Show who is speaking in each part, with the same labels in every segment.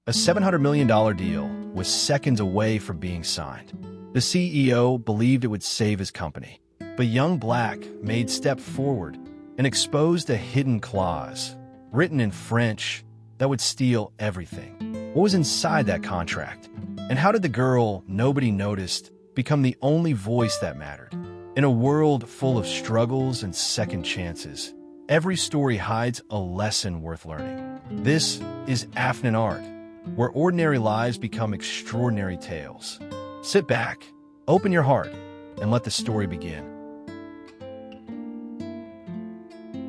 Speaker 1: A $700 million deal was seconds away from being signed. The CEO believed it would save his company. But young Black Maid stepped forward and exposed a hidden clause, written in French, that would steal everything. What was inside that contract? And how did the girl nobody noticed become the only voice that mattered? In a world full of struggles and second chances, every story hides a lesson worth learning. This is Afnan Art, where ordinary lives become extraordinary tales. Sit back, open your heart, and let the story begin.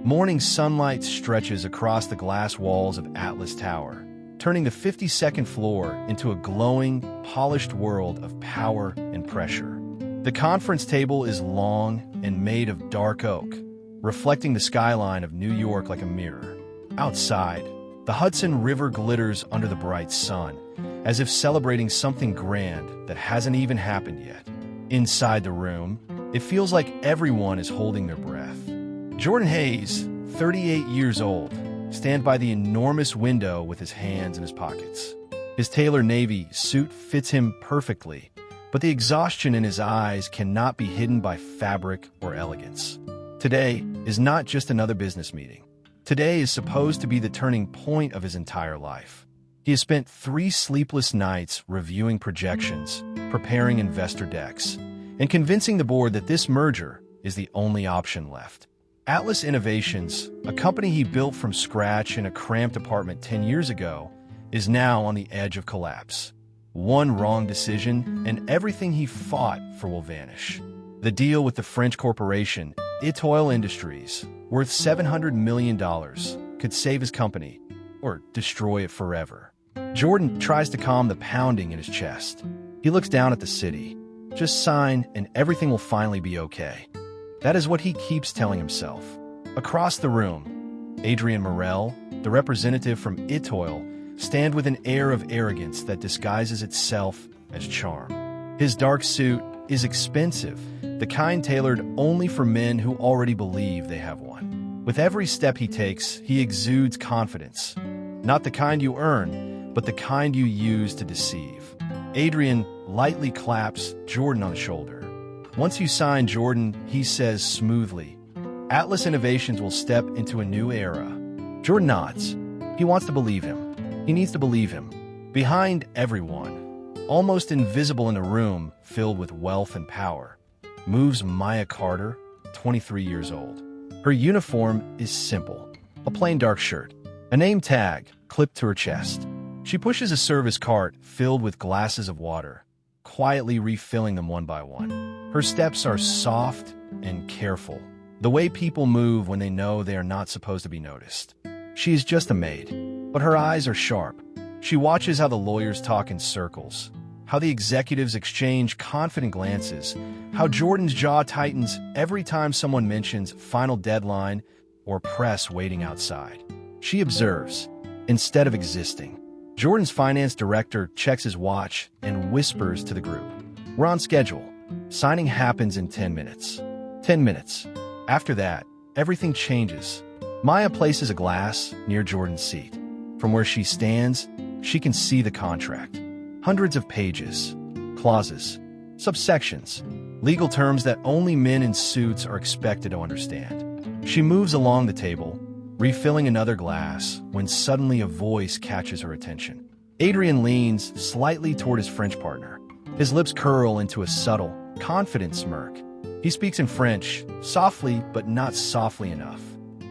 Speaker 1: Morning sunlight stretches across the glass walls of Atlas Tower, turning the 52nd floor into a glowing, polished world of power and pressure. The conference table is long and made of dark oak, reflecting the skyline of New York like a mirror. Outside, the Hudson River glitters under the bright sun, as if celebrating something grand that hasn't even happened yet. Inside the room, it feels like everyone is holding their breath. Jordan Hayes, 38 years old, stands by the enormous window with his hands in his pockets. His tailored navy suit fits him perfectly, but the exhaustion in his eyes cannot be hidden by fabric or elegance. Today is not just another business meeting. Today is supposed to be the turning point of his entire life. He has spent 3 sleepless nights reviewing projections, preparing investor decks, and convincing the board that this merger is the only option left. Atlas Innovations, a company he built from scratch in a cramped apartment 10 years ago, is now on the edge of collapse. One wrong decision, and everything he fought for will vanish. The deal with the French corporation, Itoile Industries, worth $700 million, could save his company or destroy it forever. Jordan tries to calm the pounding in his chest. He looks down at the city. Just sign and everything will finally be okay. That is what he keeps telling himself. Across the room, Adrien Morel, the representative from Itoile, stands with an air of arrogance that disguises itself as charm. His dark suit is expensive, the kind tailored only for men who already believe they have one. With every step he takes, he exudes confidence. Not the kind you earn, but the kind you use to deceive. Adrien lightly claps Jordan on the shoulder. Once you sign Jordan, he says smoothly, Atlas Innovations will step into a new era. Jordan nods. He wants to believe him. He needs to believe him. Behind everyone, almost invisible in a room filled with wealth and power, moves Maya Carter, 23 years old. Her uniform is simple, a plain dark shirt, a name tag clipped to her chest. She pushes a service cart filled with glasses of water, quietly refilling them one by one. Her steps are soft and careful, the way people move when they know they are not supposed to be noticed. She is just a maid, but her eyes are sharp. She watches how the lawyers talk in circles, how the executives exchange confident glances, how Jordan's jaw tightens every time someone mentions final deadline or press waiting outside. She observes, instead of existing. Jordan's finance director checks his watch and whispers to the group, "We're on schedule. Signing happens in 10 minutes. 10 minutes. After that, everything changes." Maya places a glass near Jordan's seat. From where she stands, she can see the contract. Hundreds of pages, clauses, subsections, legal terms that only men in suits are expected to understand. She moves along the table, refilling another glass, when suddenly a voice catches her attention. Adrien leans slightly toward his French partner. His lips curl into a subtle, confident smirk. He speaks in French, softly but not softly enough.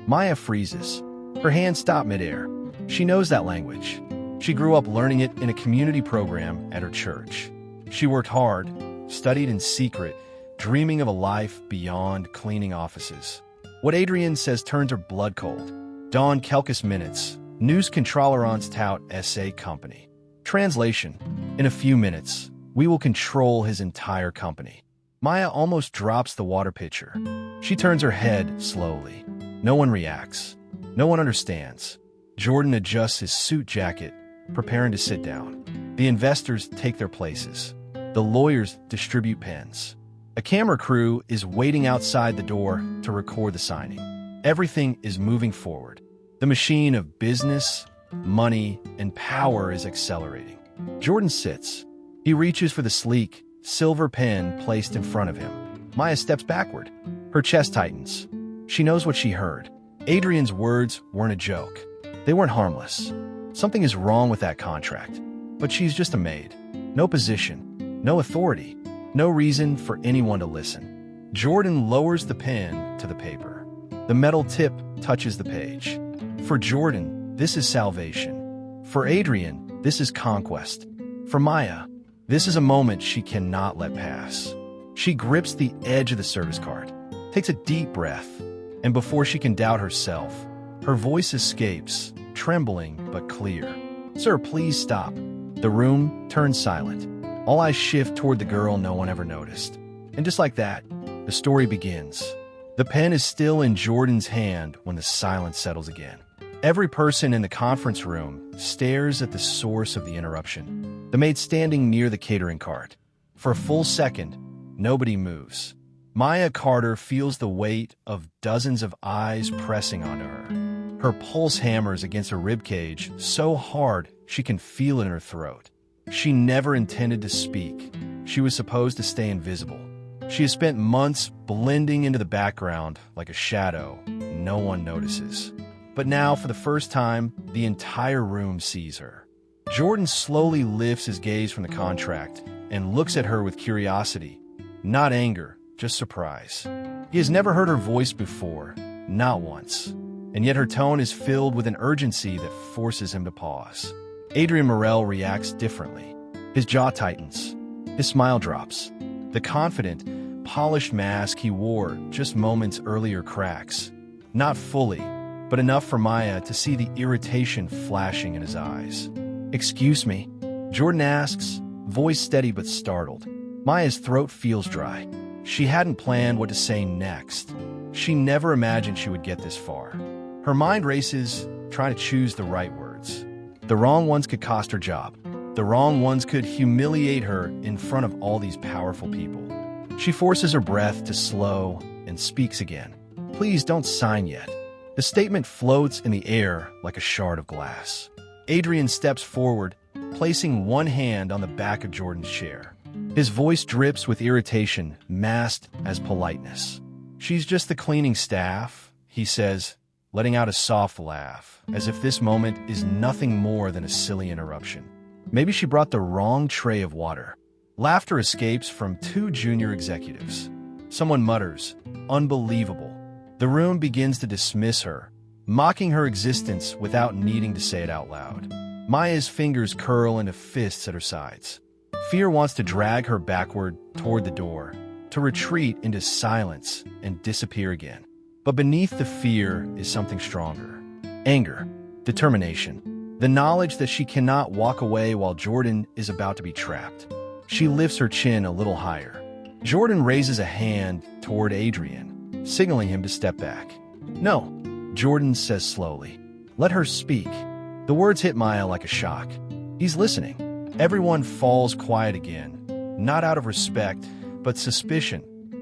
Speaker 1: Maya freezes. Her hands stop midair. She knows that language. She grew up learning it in a community program at her church. She worked hard, studied in secret, dreaming of a life beyond cleaning offices. What Adrien says turns her blood cold. Dans quelques minutes, nous contrôlerons tout SA company. Translation: in a few minutes, we will control his entire company. Maya almost drops the water pitcher. She turns her head slowly. No one reacts. No one understands. Jordan adjusts his suit jacket, preparing to sit down. The investors take their places. The lawyers distribute pens. A camera crew is waiting outside the door to record the signing. Everything is moving forward. The machine of business money, and power is accelerating. Jordan sits. He reaches for the sleek, silver pen placed in front of him. Maya steps backward. Her chest tightens. She knows what she heard. Adrian's words weren't a joke. They weren't harmless. Something is wrong with that contract. But she's just a maid. No position, no authority, no reason for anyone to listen. Jordan lowers the pen to the paper. The metal tip touches the page. For Jordan, this is salvation. For Adrian, this is conquest. For Maya, this is a moment she cannot let pass. She grips the edge of the service card, takes a deep breath, and before she can doubt herself, her voice escapes, trembling but clear. "Sir, please stop." The room turns silent. All eyes shift toward the girl no one ever noticed. And just like that, the story begins. The pen is still in Jordan's hand when the silence settles again. Every person in the conference room stares at the source of the interruption. The maid standing near the catering cart. For a full second, nobody moves. Maya Carter feels the weight of dozens of eyes pressing onto her. Her pulse hammers against her ribcage so hard she can feel it in her throat. She never intended to speak. She was supposed to stay invisible. She has spent months blending into the background like a shadow no one notices. But now, for the first time, the entire room sees her. Jordan slowly lifts his gaze from the contract and looks at her with curiosity. Not anger, just surprise. He has never heard her voice before, not once. And yet her tone is filled with an urgency that forces him to pause. Adrian Morel reacts differently. His jaw tightens. His smile drops. The confident, polished mask he wore just moments earlier cracks. Not fully, but enough for Maya to see the irritation flashing in his eyes. "Excuse me?" Jordan asks, voice steady but startled. Maya's throat feels dry. She hadn't planned what to say next. She never imagined she would get this far. Her mind races, trying to choose the right words. The wrong ones could cost her job. The wrong ones could humiliate her in front of all these powerful people. She forces her breath to slow and speaks again. "Please don't sign yet." The statement floats in the air like a shard of glass. Adrian steps forward, placing one hand on the back of Jordan's chair. His voice drips with irritation, masked as politeness. "She's just the cleaning staff," he says, letting out a soft laugh, as if this moment is nothing more than a silly interruption. Maybe she brought the wrong tray of water. Laughter escapes from two junior executives. Someone mutters, "Unbelievable." The room begins to dismiss her, mocking her existence without needing to say it out loud. Maya's fingers curl into fists at her sides. Fear wants to drag her backward toward the door, to retreat into silence and disappear again. But beneath the fear is something stronger. Anger, determination, the knowledge that she cannot walk away while Jordan is about to be trapped. She lifts her chin a little higher. Jordan raises a hand toward Adrian, signaling him to step back. "No," Jordan says slowly. "Let her speak." The words hit Maya like a shock. He's listening. Everyone falls quiet again, not out of respect, but suspicion,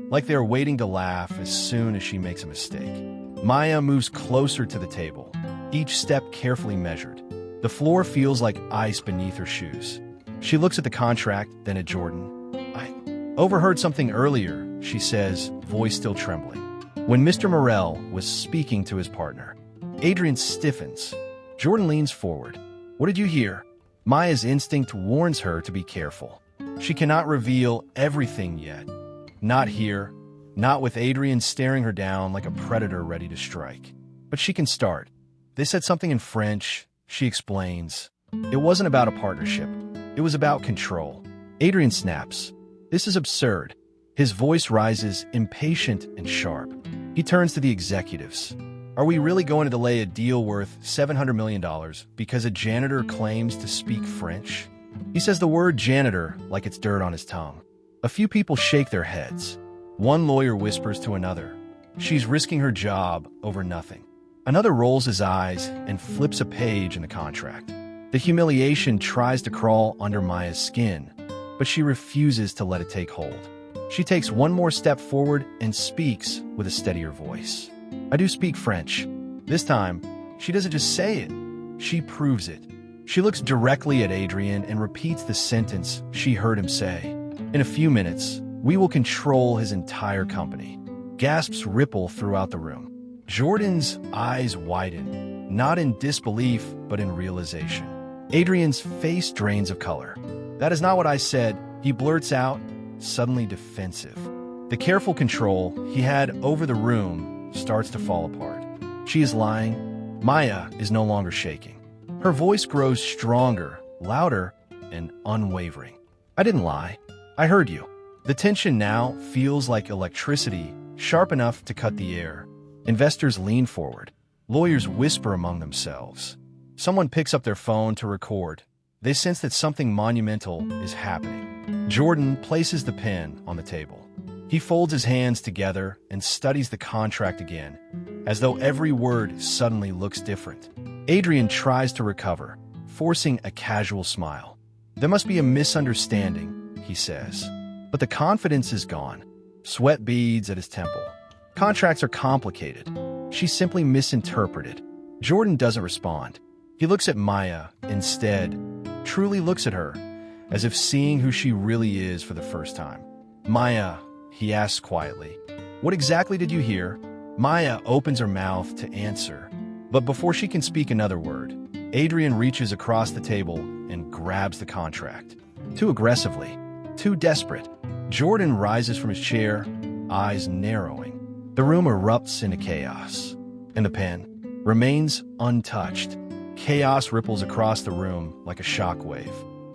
Speaker 1: like they're waiting to laugh as soon as she makes a mistake. Maya moves closer to the table, each step carefully measured. The floor feels like ice beneath her shoes. She looks at the contract, then at Jordan. "I overheard something earlier," she says, voice still trembling. When Mr. Morel was speaking to his partner, Adrian stiffens. Jordan leans forward. "What did you hear?" Maya's instinct warns her to be careful. She cannot reveal everything yet. Not here, not with Adrian staring her down like a predator ready to strike. But she can start. "They said something in French," she explains. "It wasn't about a partnership. It was about control." Adrian snaps. "This is absurd." His voice rises, impatient and sharp. He turns to the executives. "Are we really going to delay a deal worth $700 million because a janitor claims to speak French?" He says the word janitor like it's dirt on his tongue. A few people shake their heads. One lawyer whispers to another, "She's risking her job over nothing." Another rolls his eyes and flips a page in the contract. The humiliation tries to crawl under Maya's skin, but she refuses to let it take hold. She takes one more step forward and speaks with a steadier voice. "I do speak French." This time, she doesn't just say it. she proves it. She looks directly at Adrian and repeats the sentence she heard him say. In a few minutes, we will control his entire company. Gasps ripple throughout the room. Jordan's eyes widen, not in disbelief, but in realization. Adrian's face drains of color. That is not what I said, he blurts out, suddenly defensive. The careful control he had over the room starts to fall apart. She is lying. Maya is no longer shaking. Her voice grows stronger, louder, and unwavering. I didn't lie. I heard you. The tension now feels like electricity, sharp enough to cut the air. Investors lean forward. Lawyers whisper among themselves. Someone picks up their phone to record. They sense that something monumental is happening. Jordan places the pen on the table. He folds his hands together and studies the contract again, as though every word suddenly looks different. Adrian tries to recover, forcing a casual smile. There must be a misunderstanding, he says. But the confidence is gone. Sweat beads at his temple. Contracts are complicated. She simply misinterpreted. Jordan doesn't respond. He looks at Maya instead, truly looks at her, as if seeing who she really is for the first time. Maya, he asks quietly, what exactly did you hear? Maya opens her mouth to answer, but before she can speak another word, Adrian reaches across the table and grabs the contract. Too aggressively, too desperate. Jordan rises from his chair, eyes narrowing. The room erupts into chaos, and the pen remains untouched. Chaos ripples across the room like a shockwave.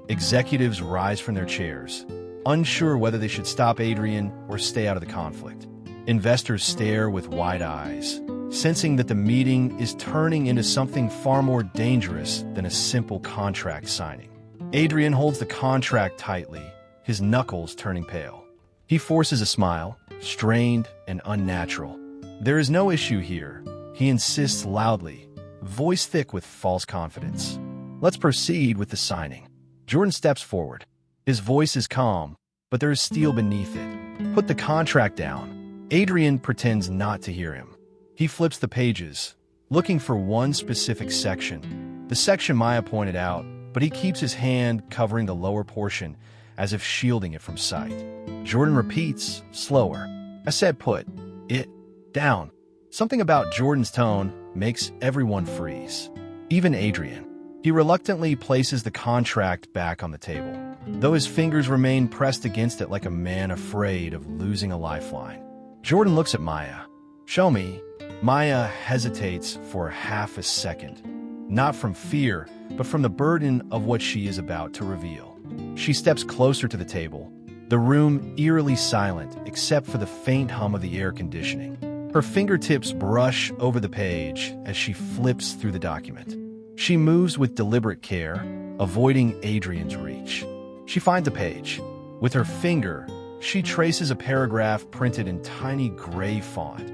Speaker 1: Executives rise from their chairs, unsure whether they should stop Adrian or stay out of the conflict. Investors stare with wide eyes, sensing that the meeting is turning into something far more dangerous than a simple contract signing. Adrian holds the contract tightly, his knuckles turning pale. He forces a smile, strained and unnatural. There is no issue here, he insists loudly, voice thick with false confidence. Let's proceed with the signing. Jordan steps forward. His voice is calm, but there is steel beneath it. Put the contract down. Adrian pretends not to hear him. He flips the pages, looking for one specific section. The section Maya pointed out, but he keeps his hand covering the lower portion, as if shielding it from sight. Jordan repeats, slower. I said put it down. Something about Jordan's tone makes everyone freeze. Even Adrian. He reluctantly places the contract back on the table, though his fingers remain pressed against it like a man afraid of losing a lifeline. Jordan looks at Maya. Show me. Maya hesitates for half a second, not from fear, but from the burden of what she is about to reveal. She steps closer to the table, the room eerily silent except for the faint hum of the air conditioning. Her fingertips brush over the page as she flips through the document. She moves with deliberate care, avoiding Adrian's reach. She finds a page. With her finger, she traces a paragraph printed in tiny gray font,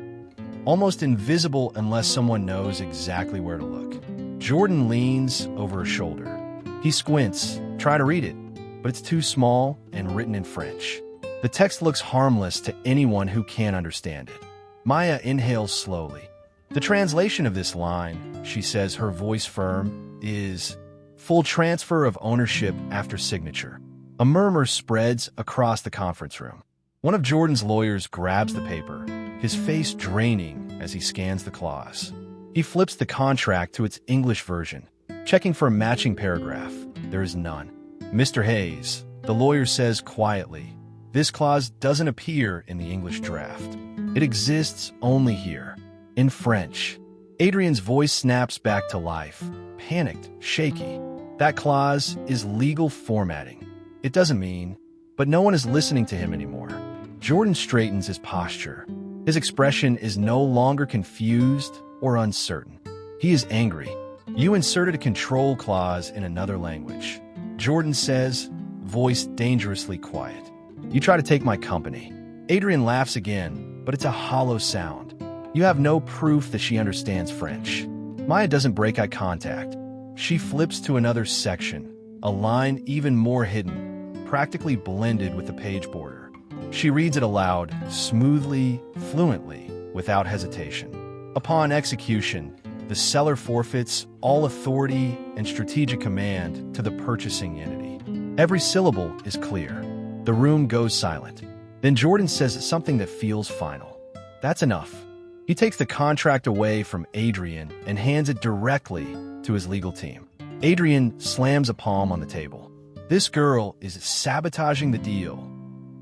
Speaker 1: almost invisible unless someone knows exactly where to look. Jordan leans over her shoulder. He squints, trying to read it, but it's too small and written in French. The text looks harmless to anyone who can't understand it. Maya inhales slowly. The translation of this line, she says, her voice firm, is full transfer of ownership after signature. A murmur spreads across the conference room. One of Jordan's lawyers grabs the paper, his face draining as he scans the clause. He flips the contract to its English version, checking for a matching paragraph. There is none. Mr. Hayes, the lawyer says quietly, this clause doesn't appear in the English draft. It exists only here, in French. Adrian's voice snaps back to life, panicked, shaky. That clause is legal formatting. It doesn't mean, but no one is listening to him anymore. Jordan straightens his posture. His expression is no longer confused or uncertain. He is angry. You inserted a control clause in another language. Jordan says, voice dangerously quiet. You try to take my company. Adrian laughs again, but it's a hollow sound. You have no proof that she understands French. Maya doesn't break eye contact. She flips to another section, a line even more hidden, practically blended with the page border. She reads it aloud, smoothly, fluently, without hesitation. Upon execution, the seller forfeits all authority and strategic command to the purchasing entity. Every syllable is clear. The room goes silent. Then Jordan says something that feels final. That's enough. He takes the contract away from Adrian and hands it directly to his legal team. Adrian slams a palm on the table. This girl is sabotaging the deal.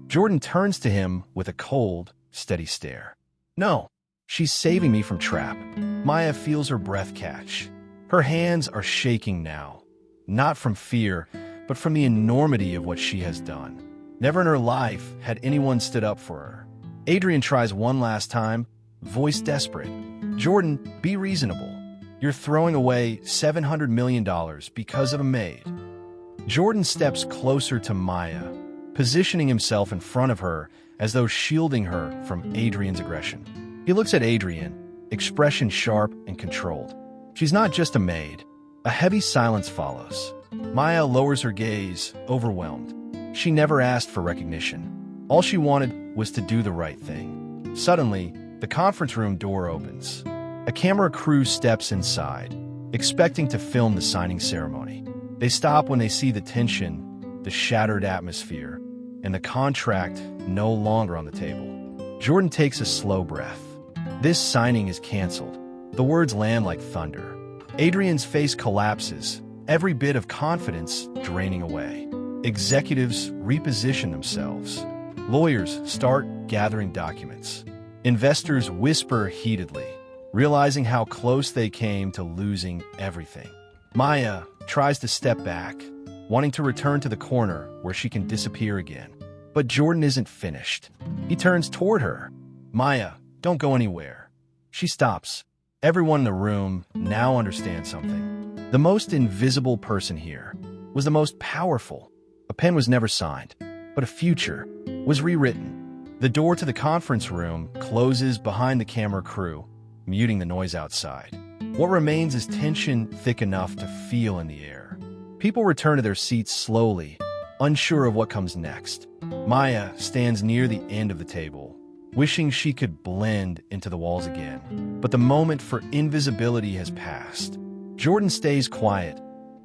Speaker 1: Jordan turns to him with a cold, steady stare. No, she's saving me from trap. Maya feels her breath catch. Her hands are shaking now, not from fear, but from the enormity of what she has done. Never in her life had anyone stood up for her. Adrian tries one last time, voice desperate. Jordan, be reasonable. You're throwing away $700 million because of a maid. Jordan steps closer to Maya, positioning himself in front of her as though shielding her from Adrian's aggression. He looks at Adrian, expression sharp and controlled. She's not just a maid. A heavy silence follows. Maya lowers her gaze, overwhelmed. She never asked for recognition. All she wanted was to do the right thing. Suddenly, the conference room door opens. A camera crew steps inside, expecting to film the signing ceremony. They stop when they see the tension, the shattered atmosphere, and the contract no longer on the table. Jordan takes a slow breath. This signing is canceled. The words land like thunder. Adrian's face collapses, every bit of confidence draining away. Executives reposition themselves. Lawyers start gathering documents. Investors whisper heatedly, realizing how close they came to losing everything. Maya tries to step back, wanting to return to the corner where she can disappear again. But Jordan isn't finished. He turns toward her. Maya, don't go anywhere. She stops. Everyone in the room now understands something. The most invisible person here was the most powerful. A pen was never signed, but a future was rewritten. The door to the conference room closes behind the camera crew, muting the noise outside. What remains is tension thick enough to feel in the air. People return to their seats slowly, unsure of what comes next. Maya stands near the end of the table, wishing she could blend into the walls again. But the moment for invisibility has passed. Jordan stays quiet,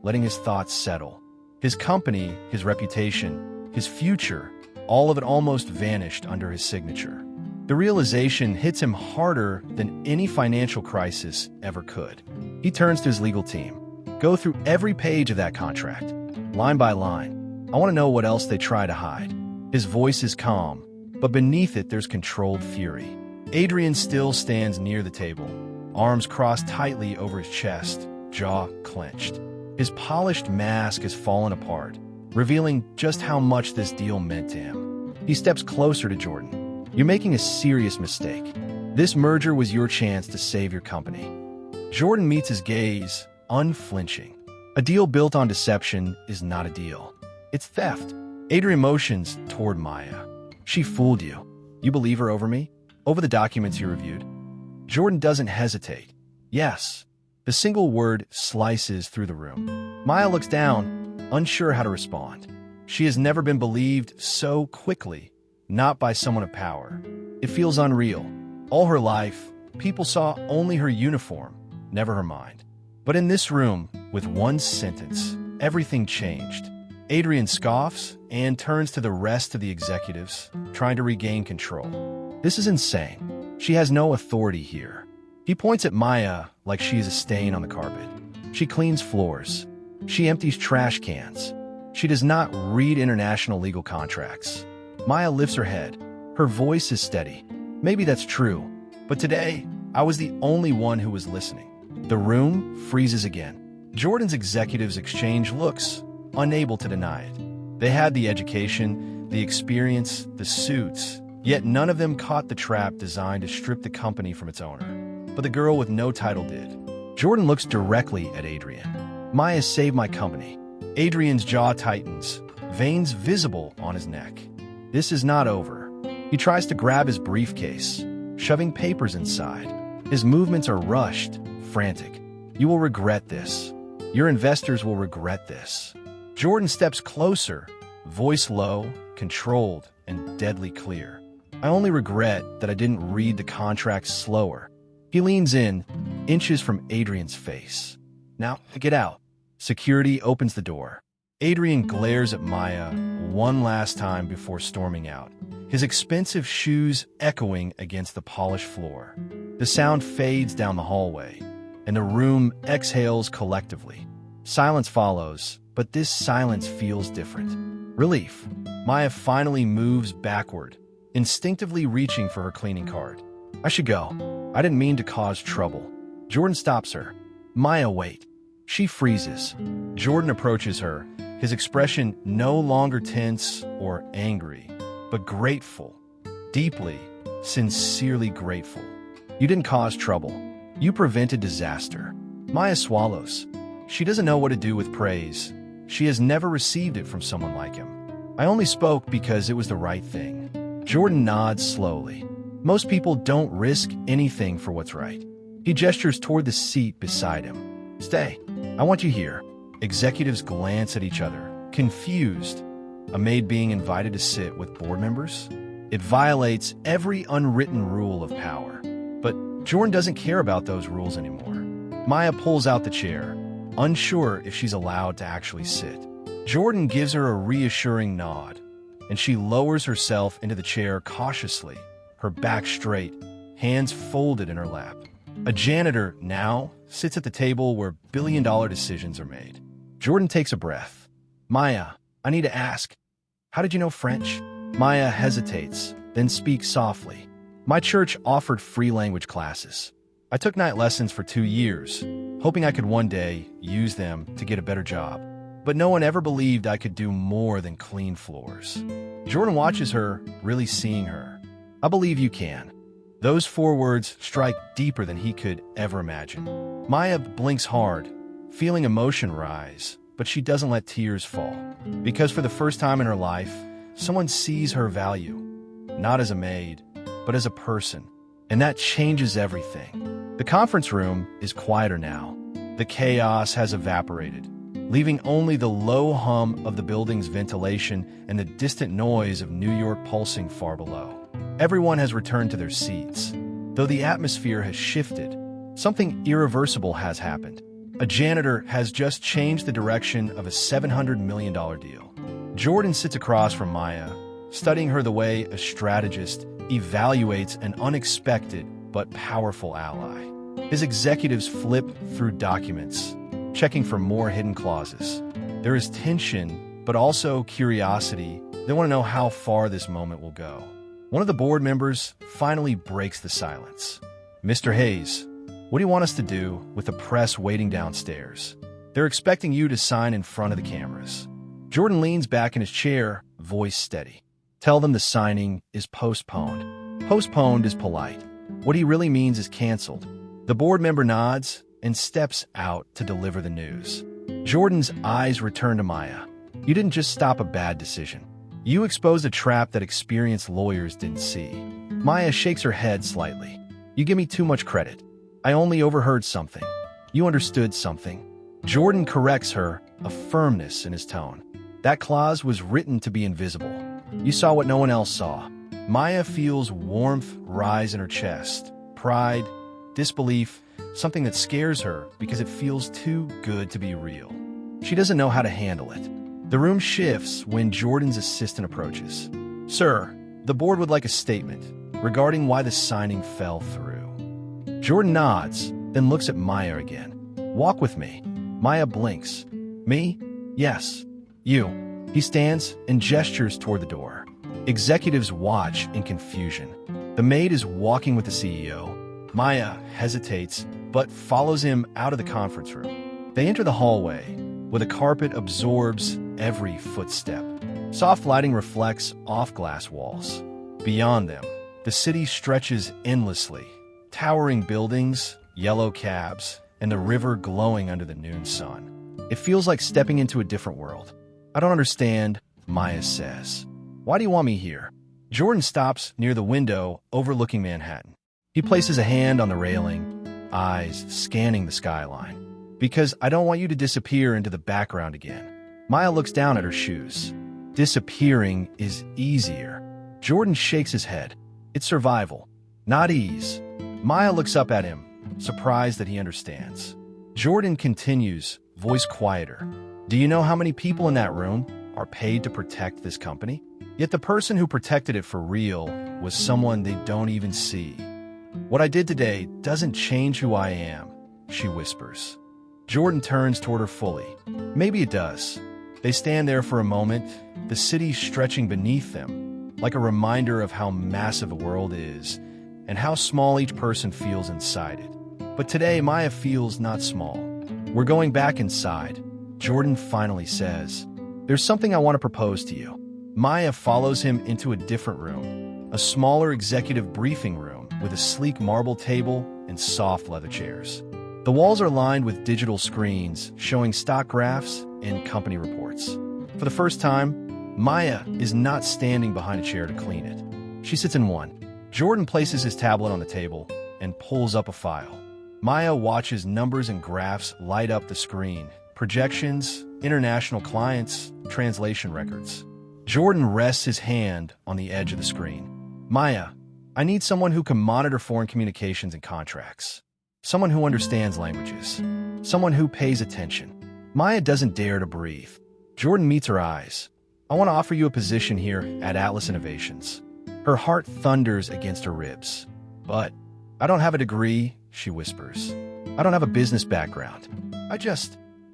Speaker 1: letting his thoughts settle. His company, his reputation, his future, all of it almost vanished under his signature. The realization hits him harder than any financial crisis ever could. He turns to his legal team. Go through every page of that contract, line by line. I want to know what else they try to hide. His voice is calm, but beneath it there's controlled fury. Adrian still stands near the table, arms crossed tightly over his chest, jaw clenched. His polished mask has fallen apart, revealing just how much this deal meant to him. He steps closer to Jordan. You're making a serious mistake. This merger was your chance to save your company. Jordan meets his gaze, unflinching. A deal built on deception is not a deal. It's theft. Adrian motions toward Maya. She fooled you. You believe her over me? Over the documents you reviewed? Jordan doesn't hesitate. Yes. The single word slices through the room. Maya looks down, unsure how to respond. She has never been believed so quickly, not by someone of power. It feels unreal. All her life, people saw only her uniform, never her mind. But in this room, with one sentence, everything changed. Adrian scoffs and turns to the rest of the executives, trying to regain control. This is insane. She has no authority here. He points at Maya like she is a stain on the carpet. She cleans floors. She empties trash cans. She does not read international legal contracts. Maya lifts her head. Her voice is steady. Maybe that's true, but today, I was the only one who was listening. The room freezes again. Jordan's executives exchange looks, unable to deny it. They had the education, the experience, the suits, yet none of them caught the trap designed to strip the company from its owner. But the girl with no title did. Jordan looks directly at Adrian. Maya saved my company. Adrian's jaw tightens, veins visible on his neck. This is not over. He tries to grab his briefcase, shoving papers inside. His movements are rushed, frantic. You will regret this. Your investors will regret this. Jordan steps closer, voice low, controlled, and deadly clear. I only regret that I didn't read the contract slower. He leans in, inches from Adrian's face. Now, get out. Security opens the door. Adrian glares at Maya one last time before storming out, his expensive shoes echoing against the polished floor. The sound fades down the hallway, and the room exhales collectively. Silence follows, but this silence feels different. Relief. Maya finally moves backward, instinctively reaching for her cleaning card. I should go. I didn't mean to cause trouble. Jordan stops her. Maya, wait. She freezes. Jordan approaches her, his expression no longer tense or angry, but grateful. Deeply, sincerely grateful. You didn't cause trouble. You prevented disaster. Maya swallows. She doesn't know what to do with praise. She has never received it from someone like him. I only spoke because it was the right thing. Jordan nods slowly. Most people don't risk anything for what's right. He gestures toward the seat beside him. Stay. I want you here. Executives glance at each other, confused. A maid being invited to sit with board members? It violates every unwritten rule of power. But Jordan doesn't care about those rules anymore. Maya pulls out the chair, unsure if she's allowed to actually sit. Jordan gives her a reassuring nod, and she lowers herself into the chair cautiously, her back straight, hands folded in her lap. A janitor now sits at the table where billion-dollar decisions are made. Jordan takes a breath. Maya, I need to ask, how did you know French? Maya hesitates, then speaks softly. My church offered free language classes. I took night lessons for 2 years, hoping I could one day use them to get a better job. But no one ever believed I could do more than clean floors. Jordan watches her, really seeing her. I believe you can. Those 4 words strike deeper than he could ever imagine. Maya blinks hard, feeling emotion rise, but she doesn't let tears fall. Because for the first time in her life, someone sees her value, not as a maid, but as a person. And that changes everything. The conference room is quieter now. The chaos has evaporated, leaving only the low hum of the building's ventilation and the distant noise of New York pulsing far below. Everyone has returned to their seats. Though the atmosphere has shifted, something irreversible has happened. A janitor has just changed the direction of a $700 million deal. Jordan sits across from Maya, studying her the way a strategist evaluates an unexpected but powerful ally. His executives flip through documents, checking for more hidden clauses. There is tension, but also curiosity. They want to know how far this moment will go. One of the board members finally breaks the silence. Mr. Hayes, what do you want us to do with the press waiting downstairs? They're expecting you to sign in front of the cameras. Jordan leans back in his chair, voice steady. Tell them the signing is postponed. Postponed is polite. What he really means is canceled. The board member nods and steps out to deliver the news. Jordan's eyes return to Maya. You didn't just stop a bad decision. You exposed a trap that experienced lawyers didn't see. Maya shakes her head slightly. You give me too much credit. I only overheard something. You understood something. Jordan corrects her, a firmness in his tone. That clause was written to be invisible. You saw what no one else saw. Maya feels warmth rise in her chest. Pride, disbelief, something that scares her because it feels too good to be real. She doesn't know how to handle it. The room shifts when Jordan's assistant approaches. Sir, the board would like a statement regarding why the signing fell through. Jordan nods, then looks at Maya again. Walk with me. Maya blinks. Me? Yes. You. He stands and gestures toward the door. Executives watch in confusion. The maid is walking with the CEO. Maya hesitates, but follows him out of the conference room. They enter the hallway, where the carpet absorbs every footstep. Soft lighting reflects off glass walls. Beyond them, the city stretches endlessly. Towering buildings, yellow cabs, and the river glowing under the noon sun. It feels like stepping into a different world. I don't understand, Maya says. Why do you want me here? Jordan stops near the window overlooking Manhattan. He places a hand on the railing, eyes scanning the skyline. Because I don't want you to disappear into the background again. Maya looks down at her shoes. Disappearing is easier. Jordan shakes his head. It's survival, not ease. Maya looks up at him, surprised that he understands. Jordan continues, voice quieter. Do you know how many people in that room are paid to protect this company? Yet the person who protected it for real was someone they don't even see. What I did today doesn't change who I am, she whispers. Jordan turns toward her fully. Maybe it does. They stand there for a moment, the city stretching beneath them, like a reminder of how massive the world is and how small each person feels inside it. But today, Maya feels not small. We're going back inside, Jordan finally says. There's something I want to propose to you. Maya follows him into a different room, a smaller executive briefing room with a sleek marble table and soft leather chairs. The walls are lined with digital screens showing stock graphs and company reports. For the first time, Maya is not standing behind a chair to clean it. She sits in one. Jordan places his tablet on the table and pulls up a file. Maya watches numbers and graphs light up the screen. Projections, international clients, translation records. Jordan rests his hand on the edge of the screen. Maya, I need someone who can monitor foreign communications and contracts. Someone who understands languages. Someone who pays attention. Maya doesn't dare to breathe. Jordan meets her eyes. I want to offer you a position here at Atlas Innovations. Her heart thunders against her ribs. But I don't have a degree, she whispers. I don't have a business background.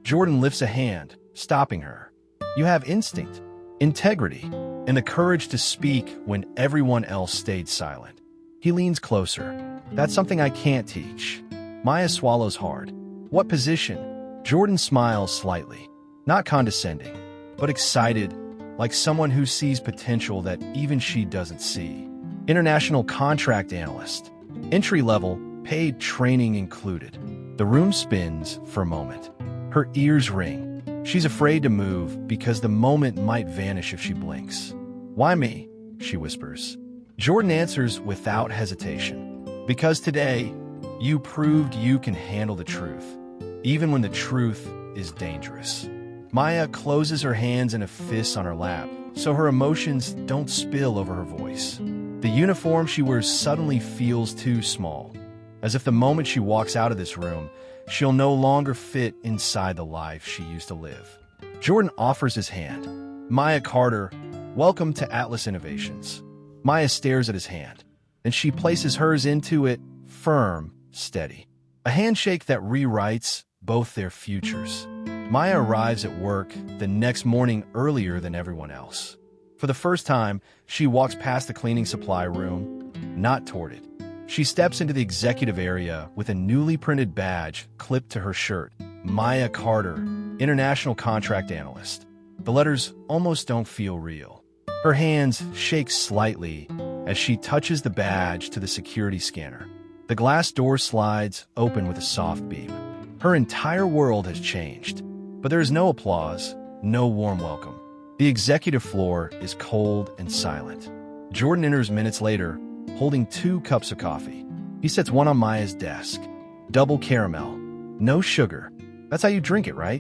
Speaker 1: Jordan lifts a hand, stopping her. You have instinct, integrity, and the courage to speak when everyone else stayed silent. He leans closer. That's something I can't teach. Maya swallows hard. What position? Jordan smiles slightly. Not condescending, but excited, like someone who sees potential that even she doesn't see. International contract analyst. Entry level, paid training included. The room spins for a moment. Her ears ring. She's afraid to move because the moment might vanish if she blinks. Why me? She whispers. Jordan answers without hesitation. Because today, you proved you can handle the truth, even when the truth is dangerous. Maya closes her hands in a fist on her lap, so her emotions don't spill over her voice. The uniform she wears suddenly feels too small, as if the moment she walks out of this room, she'll no longer fit inside the life she used to live. Jordan offers his hand. Maya Carter, welcome to Atlas Innovations. Maya stares at his hand, and she places hers into it, firm, steady. A handshake that rewrites both their futures. Maya arrives at work the next morning earlier than everyone else. For the first time, she walks past the cleaning supply room, not toward it. She steps into the executive area with a newly printed badge clipped to her shirt. Maya Carter, International Contract Analyst. The letters almost don't feel real. Her hands shake slightly as she touches the badge to the security scanner. The glass door slides open with a soft beep. Her entire world has changed. But there is no applause, no warm welcome. The executive floor is cold and silent. Jordan enters minutes later, holding 2 cups of coffee. He sets one on Maya's desk. Double caramel. No sugar. That's how you drink it, right?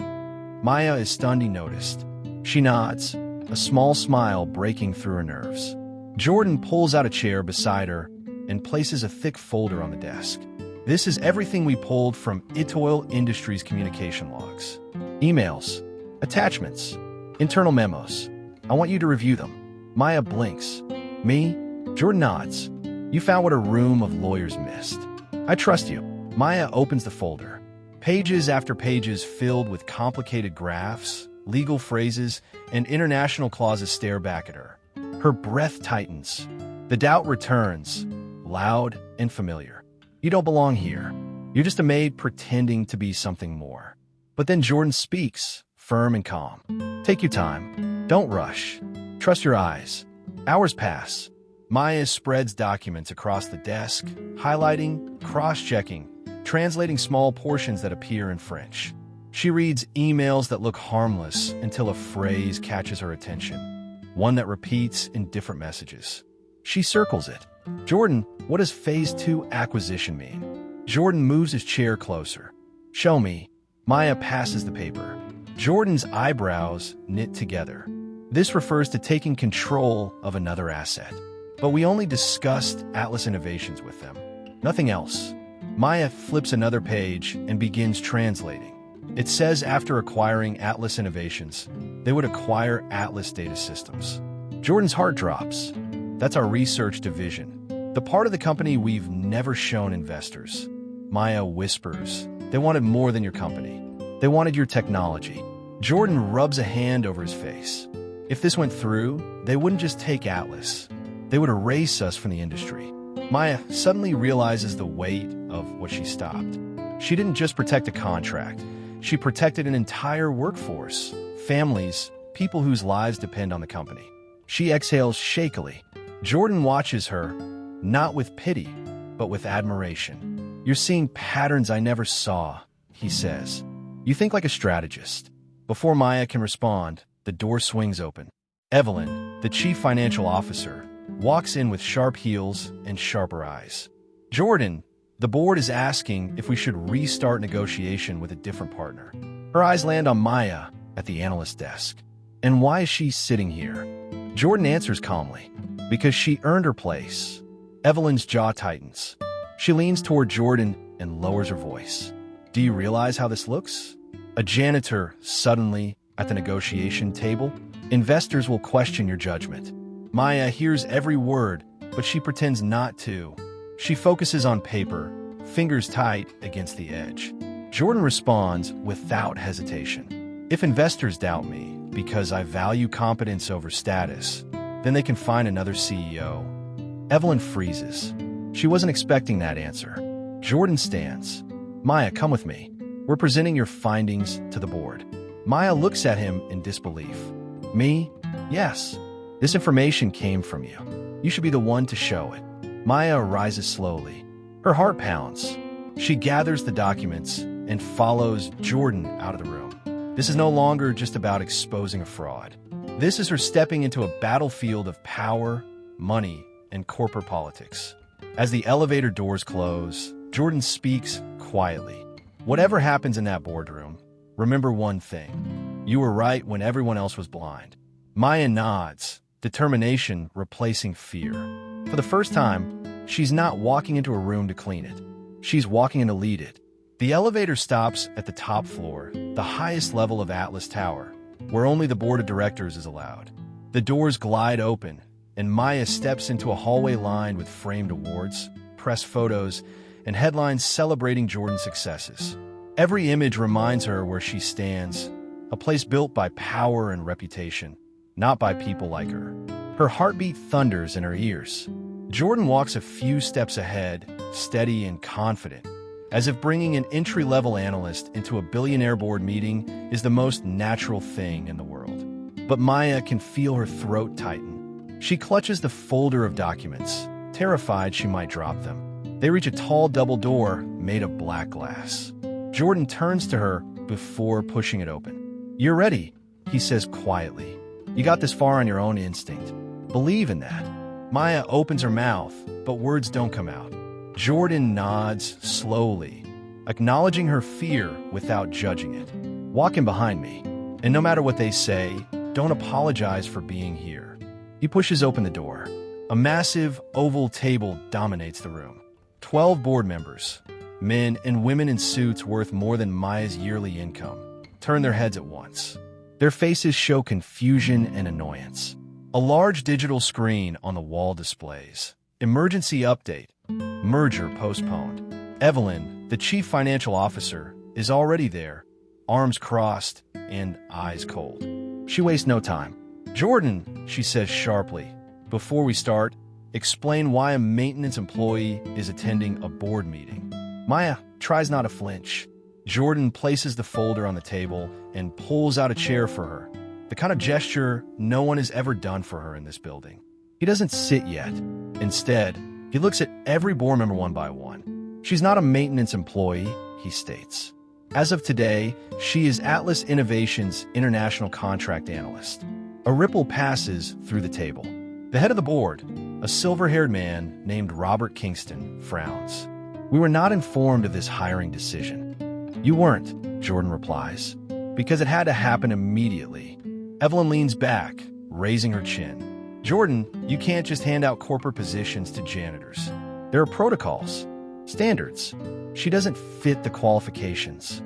Speaker 1: Maya is stunned he noticed. She nods, a small smile breaking through her nerves. Jordan pulls out a chair beside her and places a thick folder on the desk. This is everything we pulled from Itoil Industries communication logs. Emails, attachments, internal memos. I want you to review them. Maya blinks. Me? Jordan nods. You found what a room of lawyers missed. I trust you. Maya opens the folder. Pages after pages filled with complicated graphs, legal phrases, and international clauses stare back at her. Her breath tightens. The doubt returns, loud and familiar. You don't belong here. You're just a maid pretending to be something more. But then Jordan speaks, firm and calm. Take your time. Don't rush. Trust your eyes. Hours pass. Maya spreads documents across the desk, highlighting, cross-checking, translating small portions that appear in French. She reads emails that look harmless until a phrase catches her attention, one that repeats in different messages. She circles it. Jordan, what does Phase 2 acquisition mean? Jordan moves his chair closer. Show me. Maya passes the paper. Jordan's eyebrows knit together. This refers to taking control of another asset. But we only discussed Atlas Innovations with them. Nothing else. Maya flips another page and begins translating. It says after acquiring Atlas Innovations, they would acquire Atlas Data Systems. Jordan's heart drops. That's our research division, the part of the company we've never shown investors. Maya whispers, they wanted more than your company. They wanted your technology. Jordan rubs a hand over his face. If this went through, they wouldn't just take Atlas. They would erase us from the industry. Maya suddenly realizes the weight of what she stopped. She didn't just protect a contract. She protected an entire workforce, families, people whose lives depend on the company. She exhales shakily. Jordan watches her, not with pity, but with admiration. You're seeing patterns I never saw, he says. You think like a strategist. Before Maya can respond, the door swings open. Evelyn, the chief financial officer, walks in with sharp heels and sharper eyes. Jordan, the board is asking if we should restart negotiation with a different partner. Her eyes land on Maya at the analyst desk. And why is she sitting here? Jordan answers calmly. Because she earned her place. Evelyn's jaw tightens. She leans toward Jordan and lowers her voice. Do you realize how this looks? A janitor suddenly at the negotiation table? Investors will question your judgment. Maya hears every word, but she pretends not to. She focuses on paper, fingers tight against the edge. Jordan responds without hesitation. If investors doubt me because I value competence over status, then they can find another CEO. Evelyn freezes. She wasn't expecting that answer. Jordan stands. Maya, come with me. We're presenting your findings to the board. Maya looks at him in disbelief. Me? Yes. This information came from you. You should be the one to show it. Maya rises slowly. Her heart pounds. She gathers the documents and follows Jordan out of the room. This is no longer just about exposing a fraud. This is her stepping into a battlefield of power, money, and corporate politics. As the elevator doors close, Jordan speaks quietly. Whatever happens in that boardroom, remember one thing. You were right when everyone else was blind. Maya nods, determination replacing fear. For the first time, she's not walking into a room to clean it. She's walking in to lead it. The elevator stops at the top floor, the highest level of Atlas Tower, where only the board of directors is allowed. The doors glide open, and Maya steps into a hallway lined with framed awards, press photos, and headlines celebrating Jordan's successes. Every image reminds her where she stands, a place built by power and reputation, not by people like her. Her heartbeat thunders in her ears. Jordan walks a few steps ahead, steady and confident, as if bringing an entry-level analyst into a billionaire board meeting is the most natural thing in the world. But Maya can feel her throat tighten. She clutches the folder of documents, terrified she might drop them. They reach a tall double door made of black glass. Jordan turns to her before pushing it open. You're ready, he says quietly. You got this far on your own instinct. Believe in that. Maya opens her mouth, but words don't come out. Jordan nods slowly, acknowledging her fear without judging it. Walk in behind me, and no matter what they say, don't apologize for being here. He pushes open the door. A massive, oval table dominates the room. 12 board members, men and women in suits worth more than Maya's yearly income, turn their heads at once. Their faces show confusion and annoyance. A large digital screen on the wall displays. Emergency update. Merger postponed. Evelyn, the chief financial officer, is already there, arms crossed and eyes cold. She wastes no time. Jordan, she says sharply, before we start, explain why a maintenance employee is attending a board meeting. Maya tries not to flinch. Jordan places the folder on the table and pulls out a chair for her, the kind of gesture no one has ever done for her in this building. He doesn't sit yet. Instead, he looks at every board member one by one. She's not a maintenance employee, he states. As of today, she is Atlas Innovations' international contract analyst. A ripple passes through the table. The head of the board, a silver-haired man named Robert Kingston, frowns. We were not informed of this hiring decision. You weren't, Jordan replies, because it had to happen immediately. Evelyn leans back, raising her chin. Jordan, you can't just hand out corporate positions to janitors. There are protocols, standards. She doesn't fit the qualifications.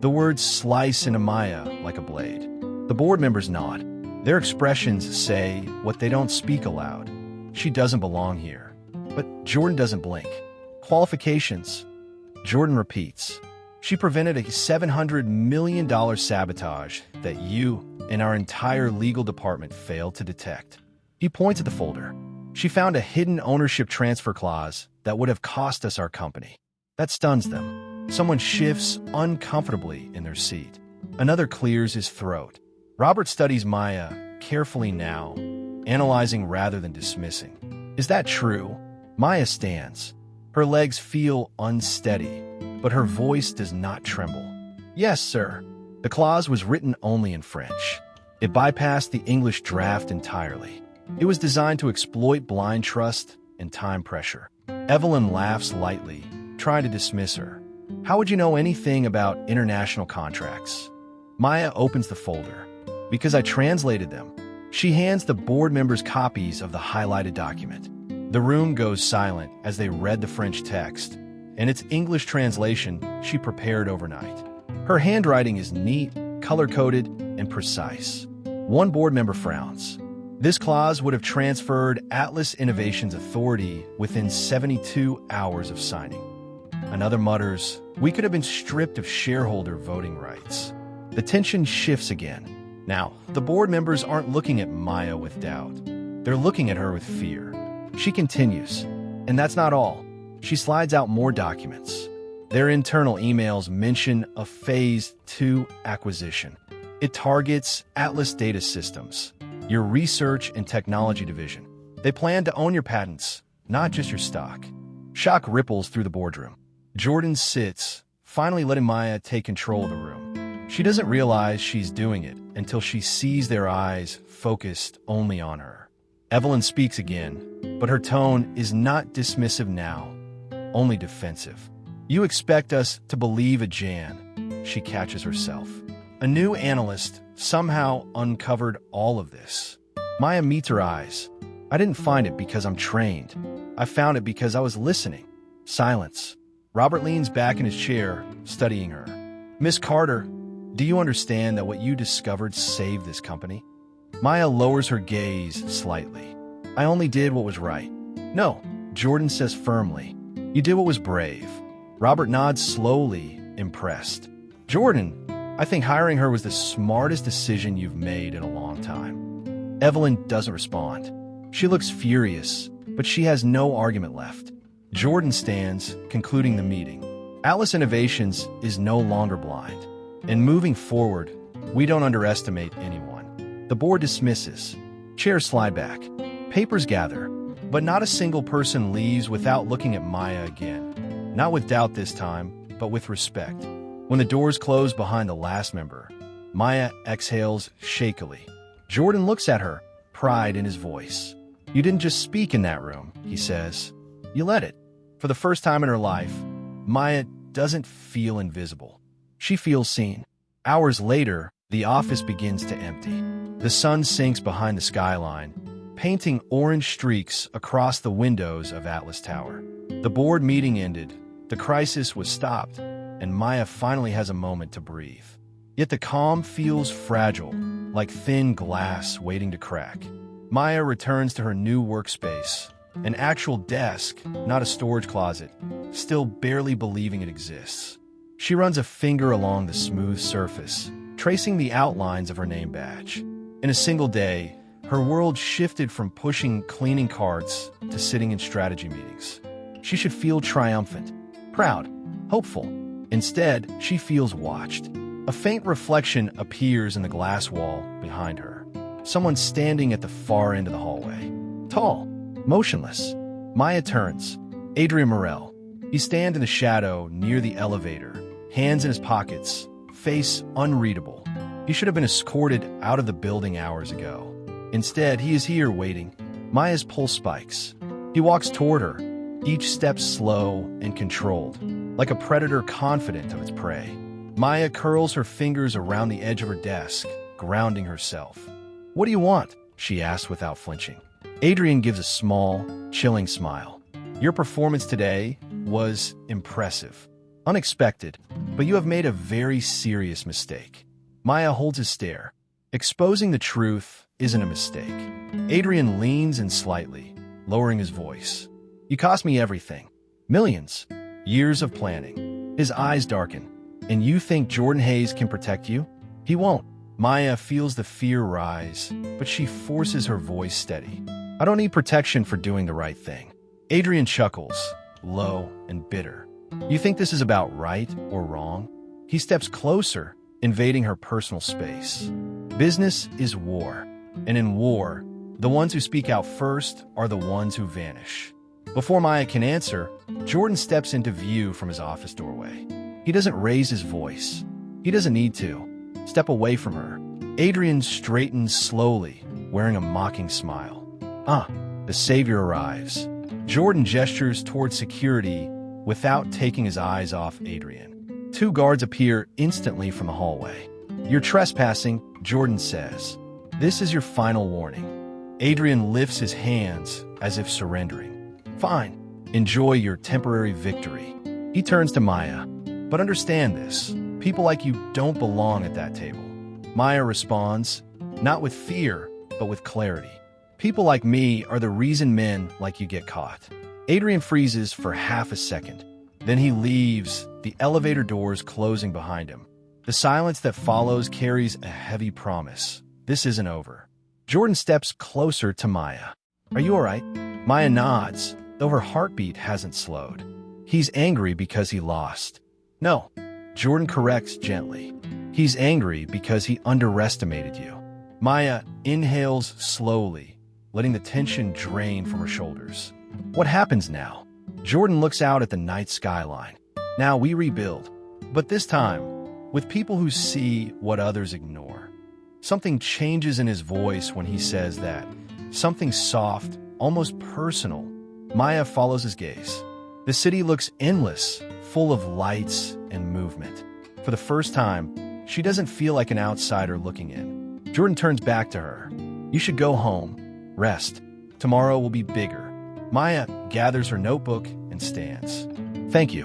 Speaker 1: The words slice into Maya like a blade. The board members nod. Their expressions say what they don't speak aloud. She doesn't belong here. But Jordan doesn't blink. Qualifications. Jordan repeats. She prevented a $700 million sabotage that you and our entire legal department failed to detect. He points at the folder. She found a hidden ownership transfer clause that would have cost us our company. That stuns them. Someone shifts uncomfortably in their seat. Another clears his throat. Robert studies Maya carefully now, analyzing rather than dismissing. Is that true? Maya stands. Her legs feel unsteady, but her voice does not tremble. Yes, sir. The clause was written only in French. It bypassed the English draft entirely. It was designed to exploit blind trust and time pressure. Evelyn laughs lightly, trying to dismiss her. How would you know anything about international contracts? Maya opens the folder. Because I translated them. She hands the board members copies of the highlighted document. The room goes silent as they read the French text, and its English translation she prepared overnight. Her handwriting is neat, color-coded, and precise. One board member frowns. This clause would have transferred Atlas Innovation's authority within 72 hours of signing. Another mutters, we could have been stripped of shareholder voting rights. The tension shifts again. Now, the board members aren't looking at Maya with doubt. They're looking at her with fear. She continues. And that's not all. She slides out more documents. Their internal emails mention a Phase 2 acquisition. It targets Atlas Data Systems, your research and technology division. They plan to own your patents, not just your stock. Shock ripples through the boardroom. Jordan sits, finally letting Maya take control of the room. She doesn't realize she's doing it until she sees their eyes focused only on her. Evelyn speaks again, but her tone is not dismissive now, only defensive. You expect us to believe a Jan, she catches herself. A new analyst somehow uncovered all of this. Maya meets her eyes. I didn't find it because I'm trained. I found it because I was listening. Silence. Robert leans back in his chair, studying her. Miss Carter, do you understand that what you discovered saved this company? Maya lowers her gaze slightly. I only did what was right. No, Jordan says firmly. You did what was brave. Robert nods slowly, impressed. Jordan, I think hiring her was the smartest decision you've made in a long time. Evelyn doesn't respond. She looks furious, but she has no argument left. Jordan stands, concluding the meeting. Atlas Innovations is no longer blind. And moving forward, we don't underestimate anyone. The board dismisses. Chairs slide back. Papers gather. But not a single person leaves without looking at Maya again. Not with doubt this time, but with respect. When the doors close behind the last member, Maya exhales shakily. Jordan looks at her, pride in his voice. You didn't just speak in that room, he says. You led it. For the first time in her life, Maya doesn't feel invisible. She feels seen. Hours later, the office begins to empty. The sun sinks behind the skyline, painting orange streaks across the windows of Atlas Tower. The board meeting ended. The crisis was stopped, and Maya finally has a moment to breathe. Yet the calm feels fragile, like thin glass waiting to crack. Maya returns to her new workspace, an actual desk, not a storage closet, still barely believing it exists. She runs a finger along the smooth surface, tracing the outlines of her name badge. In a single day, her world shifted from pushing cleaning carts to sitting in strategy meetings. She should feel triumphant, proud, hopeful. Instead, she feels watched. A faint reflection appears in the glass wall behind her. Someone standing at the far end of the hallway. Tall, motionless. Maya turns. Adrian Morel. He stands in the shadow near the elevator, hands in his pockets, face unreadable. He should have been escorted out of the building hours ago. Instead, he is here waiting. Maya's pulse spikes. He walks toward her, each step slow and controlled, like a predator confident of its prey. Maya curls her fingers around the edge of her desk, grounding herself. What do you want? She asks without flinching. Adrian gives a small, chilling smile. Your performance today was impressive. Unexpected, but you have made a very serious mistake. Maya holds his stare. Exposing the truth isn't a mistake. Adrian leans in slightly, lowering his voice. You cost me everything. Millions. Years of planning. His eyes darken. And you think Jordan Hayes can protect you? He won't. Maya feels the fear rise, but she forces her voice steady. I don't need protection for doing the right thing. Adrian chuckles, low and bitter. You think this is about right or wrong? He steps closer, invading her personal space. Business is war, and in war, the ones who speak out first are the ones who vanish. Before Maya can answer, Jordan steps into view from his office doorway. He doesn't raise his voice. He doesn't need to. Step away from her. Adrian straightens slowly, wearing a mocking smile. The savior arrives. Jordan gestures toward security without taking his eyes off Adrian. 2 guards appear instantly from the hallway. You're trespassing, Jordan says. This is your final warning. Adrian lifts his hands as if surrendering. Fine. Enjoy your temporary victory. He turns to Maya. But understand this. People like you don't belong at that table. Maya responds, not with fear, but with clarity. People like me are the reason men like you get caught. Adrian freezes for half a second. Then he leaves, the elevator doors closing behind him. The silence that follows carries a heavy promise. This isn't over. Jordan steps closer to Maya. Are you all right? Maya nods, though her heartbeat hasn't slowed. He's angry because he lost. No, Jordan corrects gently. He's angry because he underestimated you. Maya inhales slowly, letting the tension drain from her shoulders. What happens now? Jordan looks out at the night skyline. Now we rebuild, but this time, with people who see what others ignore. Something changes in his voice when he says that. Something soft, almost personal. Maya follows his gaze. The city looks endless, full of lights and movement. For the first time, she doesn't feel like an outsider looking in. Jordan turns back to her. You should go home. Rest. Tomorrow will be bigger. Maya gathers her notebook and stands. Thank you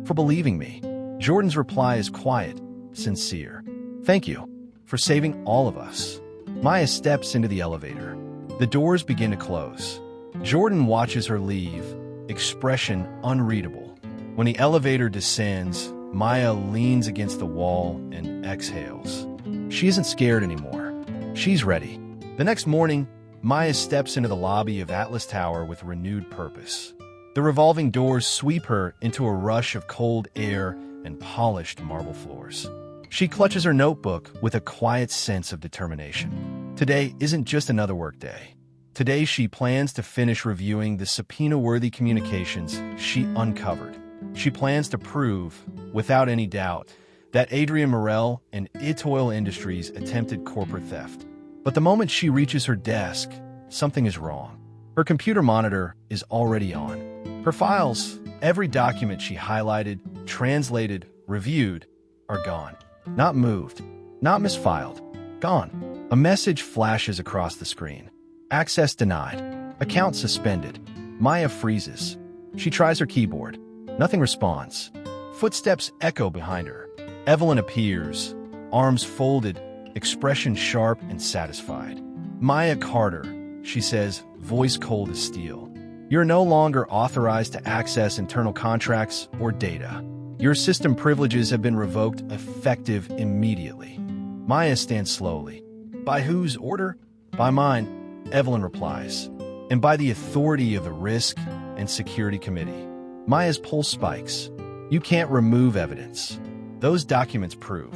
Speaker 1: for believing me. Jordan's reply is quiet, sincere. Thank you for saving all of us. Maya steps into the elevator. The doors begin to close. Jordan watches her leave, expression unreadable. When the elevator descends, Maya leans against the wall and exhales. She isn't scared anymore. She's ready. The next morning, Maya steps into the lobby of Atlas Tower with renewed purpose. The revolving doors sweep her into a rush of cold air and polished marble floors. She clutches her notebook with a quiet sense of determination. Today isn't just another workday. Today she plans to finish reviewing the subpoena-worthy communications she uncovered. She plans to prove, without any doubt, that Adrian Morel and Itoil Industries attempted corporate theft. But the moment she reaches her desk, something is wrong. Her computer monitor is already on. Her files, every document she highlighted, translated, reviewed, are gone. Not moved, not misfiled, gone. A message flashes across the screen. Access denied. Account suspended. Maya freezes. She tries her keyboard. Nothing responds. Footsteps echo behind her. Evelyn appears, arms folded, expression sharp and satisfied. Maya Carter, she says, voice cold as steel. You're no longer authorized to access internal contracts or data. Your system privileges have been revoked effective immediately. Maya stands slowly. By whose order? By mine, Evelyn replies. And by the authority of the Risk and Security Committee. Maya's pulse spikes. You can't remove evidence. Those documents prove.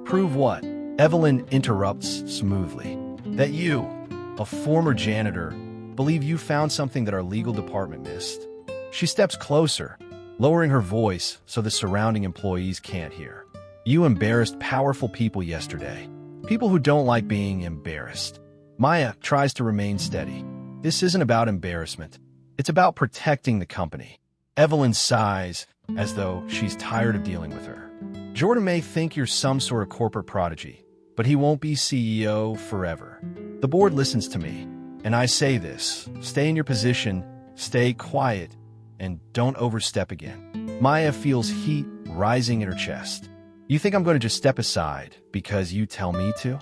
Speaker 1: Prove what? Evelyn interrupts smoothly. That you, a former janitor, believe you found something that our legal department missed. She steps closer, lowering her voice so the surrounding employees can't hear. You embarrassed powerful people yesterday. People who don't like being embarrassed. Maya tries to remain steady. This isn't about embarrassment. It's about protecting the company. Evelyn sighs as though she's tired of dealing with her. Jordan may think you're some sort of corporate prodigy, but he won't be CEO forever. The board listens to me, and I say this. Stay in your position, stay quiet, and don't overstep again. Maya feels heat rising in her chest. You think I'm going to just step aside because you tell me to?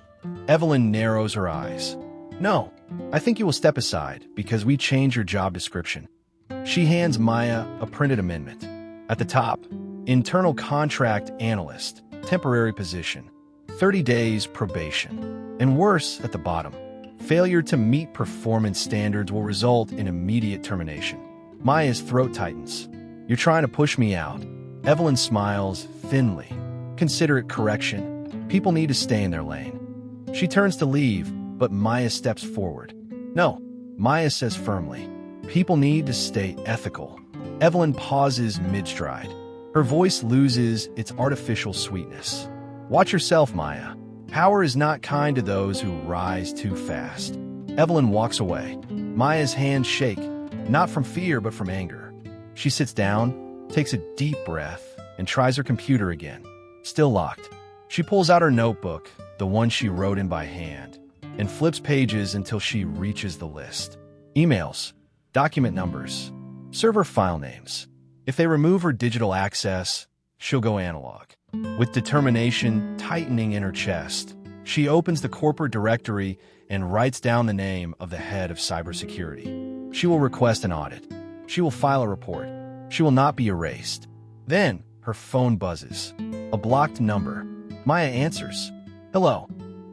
Speaker 1: Evelyn narrows her eyes. No, I think you will step aside because we changed your job description. She hands Maya a printed amendment. At the top, internal contract analyst, temporary position, 30 days probation. And worse, at the bottom, failure to meet performance standards will result in immediate termination. Maya's throat tightens. You're trying to push me out. Evelyn smiles thinly. Considerate correction. People need to stay in their lane. She turns to leave, but Maya steps forward. No, Maya says firmly. People need to stay ethical. Evelyn pauses mid-stride. Her voice loses its artificial sweetness. Watch yourself, Maya. Power is not kind to those who rise too fast. Evelyn walks away. Maya's hands shake, not from fear but from anger. She sits down, takes a deep breath, and tries her computer again. Still locked. She pulls out her notebook, the one she wrote in by hand, and flips pages until she reaches the list. Emails, document numbers, server file names. If they remove her digital access, she'll go analog. With determination tightening in her chest, she opens the corporate directory and writes down the name of the head of cybersecurity. She will request an audit. She will file a report. She will not be erased. Then, her phone buzzes. A blocked number. Maya answers. Hello.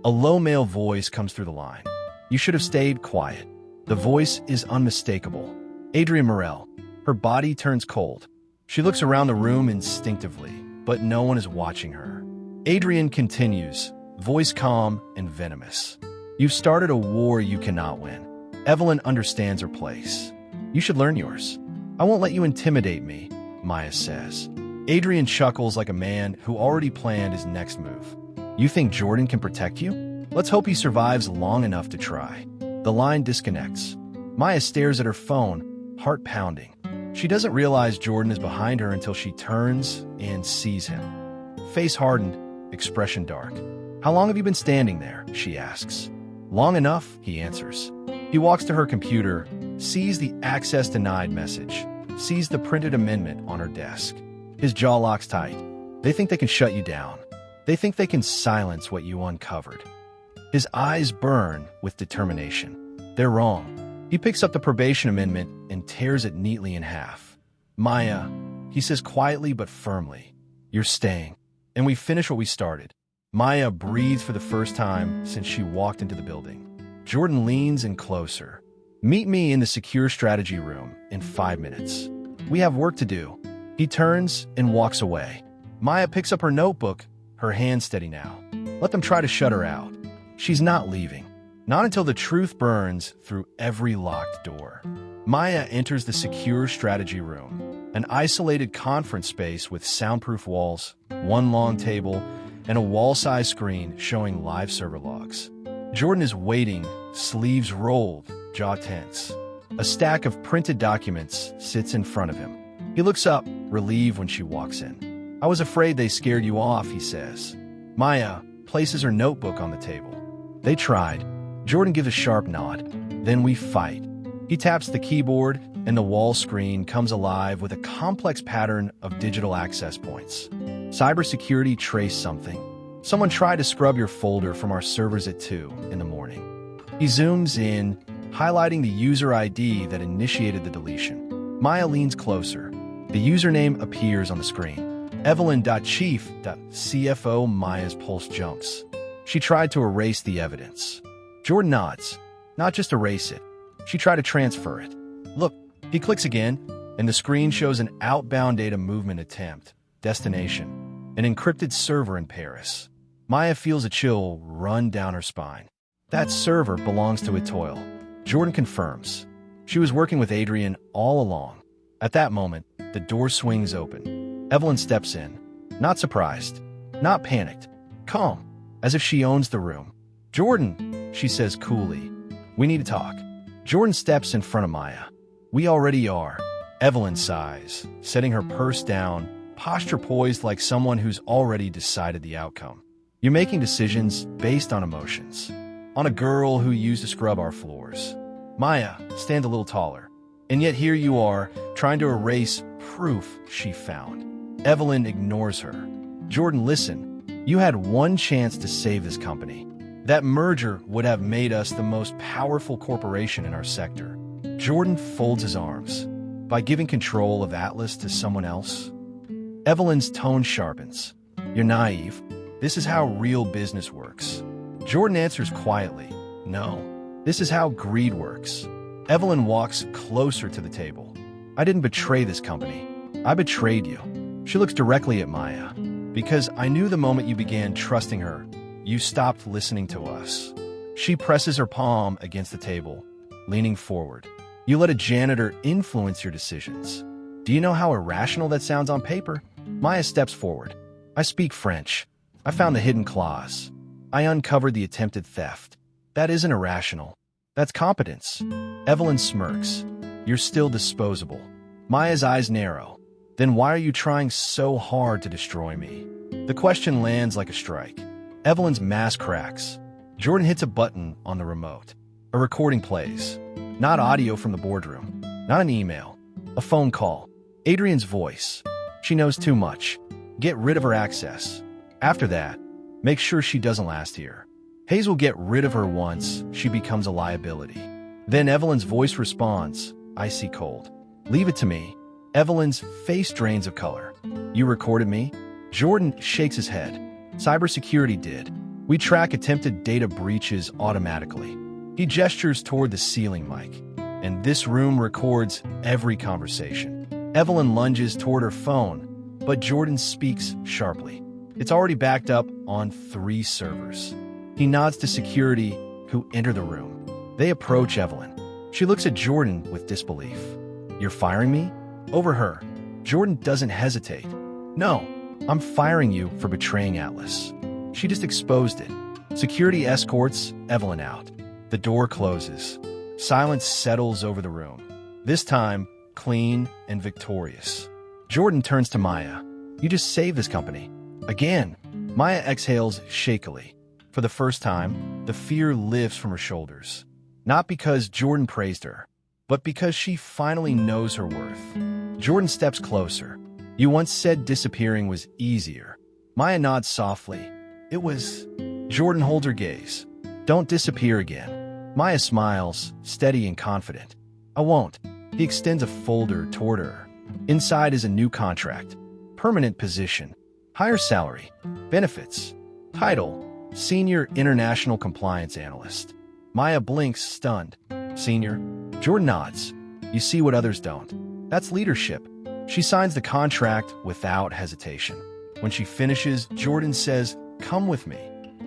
Speaker 1: A low male voice comes through the line. You should have stayed quiet. The voice is unmistakable. Adrienne Morel. Her body turns cold. She looks around the room instinctively, but no one is watching her. Adrienne continues, voice calm and venomous. You've started a war you cannot win. Evelyn understands her place. You should learn yours. I won't let you intimidate me, Maya says. Adrienne chuckles like a man who already planned his next move. You think Jordan can protect you? Let's hope he survives long enough to try. The line disconnects. Maya stares at her phone, heart pounding. She doesn't realize Jordan is behind her until she turns and sees him. Face hardened, expression dark. How long have you been standing there? She asks. Long enough, he answers. He walks to her computer, sees the access denied message, sees the printed amendment on her desk. His jaw locks tight. They think they can shut you down. They think they can silence what you uncovered. His eyes burn with determination. They're wrong. He picks up the probation amendment and tears it neatly in half. Maya, he says quietly but firmly, you're staying. And we finish what we started. Maya breathes for the first time since she walked into the building. Jordan leans in closer. Meet me in the secure strategy room in 5 minutes. We have work to do. He turns and walks away. Maya picks up her notebook, her hand steady now. Let them try to shut her out. She's not leaving. Not until the truth burns through every locked door. Maya enters the secure strategy room, an isolated conference space with soundproof walls, one long table, and a wall-size screen showing live server logs. Jordan is waiting, sleeves rolled, jaw tense. A stack of printed documents sits in front of him. He looks up, relieved when she walks in. I was afraid they scared you off, he says. Maya places her notebook on the table. They tried. Jordan gives a sharp nod. Then we fight. He taps the keyboard, and the wall screen comes alive with a complex pattern of digital access points. Cybersecurity traced something. Someone tried to scrub your folder from our servers at 2 in the morning. He zooms in, highlighting the user ID that initiated the deletion. Maya leans closer. The username appears on the screen. Evelyn.chief.cfo. Maya's pulse jumps. She tried to erase the evidence. Jordan nods. Not just erase it. She tried to transfer it. Look, he clicks again, and the screen shows an outbound data movement attempt. Destination. An encrypted server in Paris. Maya feels a chill run down her spine. That server belongs to Etoile. Jordan confirms. She was working with Adrienne all along. At that moment, the door swings open. Evelyn steps in. Not surprised. Not panicked. Calm. As if she owns the room. Jordan, she says coolly. We need to talk. Jordan steps in front of Maya. We already are. Evelyn sighs, setting her purse down, posture poised like someone who's already decided the outcome. You're making decisions based on emotions. On a girl who used to scrub our floors. Maya, stand a little taller. And yet here you are, trying to erase proof she found. Evelyn ignores her. Jordan, listen. You had one chance to save this company. That merger would have made us the most powerful corporation in our sector. Jordan folds his arms. By giving control of Atlas to someone else? Evelyn's tone sharpens. You're naive. This is how real business works. Jordan answers quietly. No, this is how greed works. Evelyn walks closer to the table. I didn't betray this company. I betrayed you. She looks directly at Maya. Because I knew the moment you began trusting her, you stopped listening to us. She presses her palm against the table, leaning forward. You let a janitor influence your decisions. Do you know how irrational that sounds on paper? Maya steps forward. I speak French. I found the hidden clause. I uncovered the attempted theft. That isn't irrational. That's competence. Evelyn smirks. You're still disposable. Maya's eyes narrow. Then why are you trying so hard to destroy me? The question lands like a strike. Evelyn's mask cracks. Jordan hits a button on the remote. A recording plays. Not audio from the boardroom. Not an email. A phone call. Adrian's voice. She knows too much. Get rid of her access. After that, make sure she doesn't last here. Hayes will get rid of her once she becomes a liability. Then Evelyn's voice responds, icy cold. Leave it to me. Evelyn's face drains of color. You recorded me? Jordan shakes his head. Cybersecurity did. We track attempted data breaches automatically. He gestures toward the ceiling mic. And this room records every conversation. Evelyn lunges toward her phone, but Jordan speaks sharply. It's already backed up on 3 servers. He nods to security, who enter the room. They approach Evelyn. She looks at Jordan with disbelief. You're firing me? Over her. Jordan doesn't hesitate. No, I'm firing you for betraying Atlas. She just exposed it. Security escorts Evelyn out. The door closes. Silence settles over the room. This time, clean and victorious. Jordan turns to Maya. You just saved this company. Again. Maya exhales shakily. For the first time, the fear lifts from her shoulders. Not because Jordan praised her, but because she finally knows her worth. Jordan steps closer. You once said disappearing was easier. Maya nods softly. It was. Jordan holds her gaze. Don't disappear again. Maya smiles, steady and confident. I won't. He extends a folder toward her. Inside is a new contract. Permanent position. Higher salary. Benefits. Title. Senior International Compliance Analyst. Maya blinks, stunned. Senior? Jordan nods. You see what others don't. That's leadership. She signs the contract without hesitation. When she finishes, Jordan says, Come with me.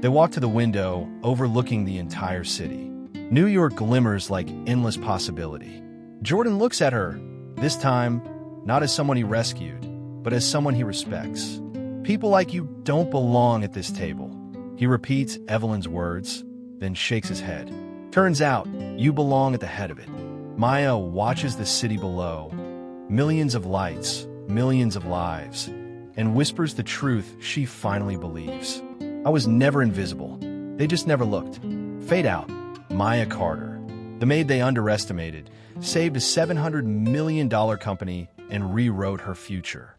Speaker 1: They walk to the window, overlooking the entire city. New York glimmers like endless possibility. Jordan looks at her, this time, not as someone he rescued, but as someone he respects. People like you don't belong at this table. He repeats Evelyn's words, then shakes his head. Turns out, you belong at the head of it. Maya watches the city below, millions of lights, millions of lives, and whispers the truth she finally believes. I was never invisible. They just never looked. Fade out. Maya Carter, the maid they underestimated, saved a $700 million company and rewrote her future.